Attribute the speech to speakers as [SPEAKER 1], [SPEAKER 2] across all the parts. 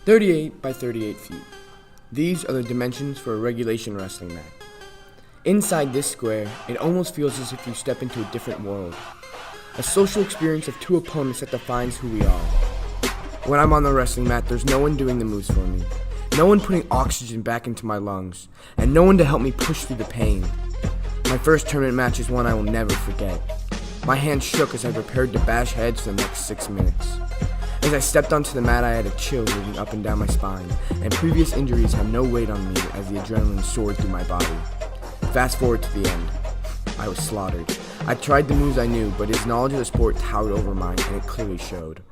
[SPEAKER 1] 38 by 38 feet. These are the dimensions for a regulation wrestling mat. Inside this square, it almost feels as if you step into a different world. A social experience of two opponents that defines who we are. When I'm on the wrestling mat, there's no one doing the moves for me. No one putting oxygen back into my lungs. And no one to help me push through the pain. My first tournament match is one I will never forget. My hands shook as I prepared to bash heads for the next 6 minutes. As I stepped onto the mat, I had a chill moving up and down my spine, and previous injuries had no weight on me as the adrenaline soared through my body. Fast forward to the end. I was slaughtered. I tried the moves I knew, but his knowledge of the sport towered over mine, and it clearly showed.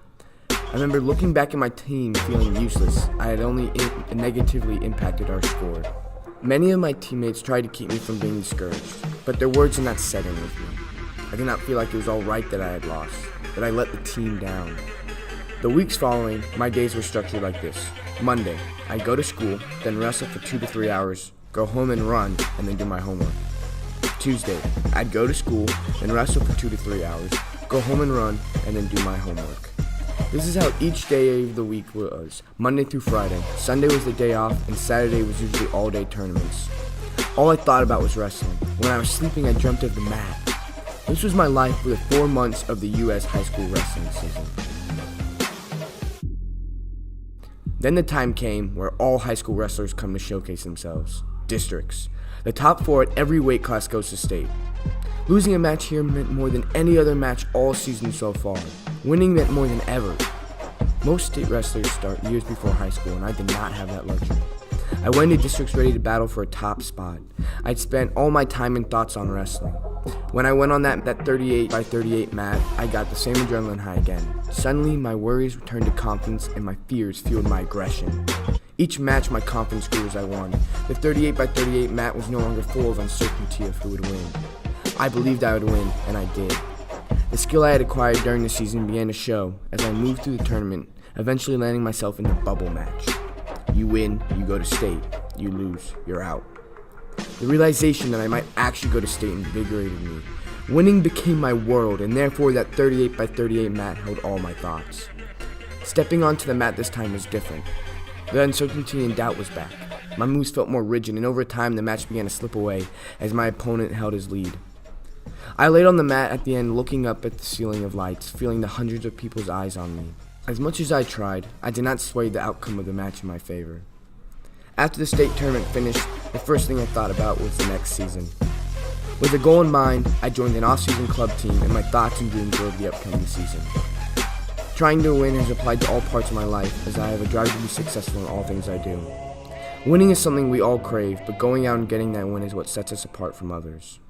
[SPEAKER 1] I remember looking back at my team feeling useless. I had only negatively impacted our score. Many of my teammates tried to keep me from being discouraged, but their words did not set in with me. I did not feel like it was all right that I had lost, that I let the team down. The weeks following, my days were structured like this. Monday, I'd go to school, then wrestle for 2 to 3 hours, go home and run, and then do my homework. Tuesday, I'd go to school, then wrestle for 2 to 3 hours, go home and run, and then do my homework. This is how each day of the week was, Monday through Friday. Sunday was the day off, and Saturday was usually all-day tournaments. All I thought about was wrestling. When I was sleeping, I dreamt of the mat. This was my life for the 4 months of the U.S. high school wrestling season. Then the time came where all high school wrestlers come to showcase themselves. Districts. The top 4 at every weight class goes to state. Losing a match here meant more than any other match all season so far. Winning meant more than ever. Most state wrestlers start years before high school, and I did not have that luxury. I went into districts ready to battle for a top spot. I'd spent all my time and thoughts on wrestling. When I went on that 38 by 38 mat, I got the same adrenaline high again. Suddenly, my worries returned to confidence and my fears fueled my aggression. Each match, my confidence grew as I won. The 38 by 38 mat was no longer full of uncertainty of who would win. I believed I would win, and I did. The skill I had acquired during the season began to show as I moved through the tournament, eventually landing myself in the bubble match. You win, you go to state. You lose, you're out. The realization that I might actually go to state invigorated me. Winning became my world, and therefore that 38 by 38 mat held all my thoughts. Stepping onto the mat this time was different. The uncertainty and doubt was back. My moves felt more rigid, and over time the match began to slip away as my opponent held his lead. I laid on the mat at the end, looking up at the ceiling of lights, feeling the hundreds of people's eyes on me. As much as I tried, I did not sway the outcome of the match in my favor. After the state tournament finished, the first thing I thought about was the next season. With a goal in mind, I joined an off-season club team, and my thoughts and dreams drove the upcoming season. Trying to win has applied to all parts of my life, as I have a drive to be successful in all things I do. Winning is something we all crave, but going out and getting that win is what sets us apart from others.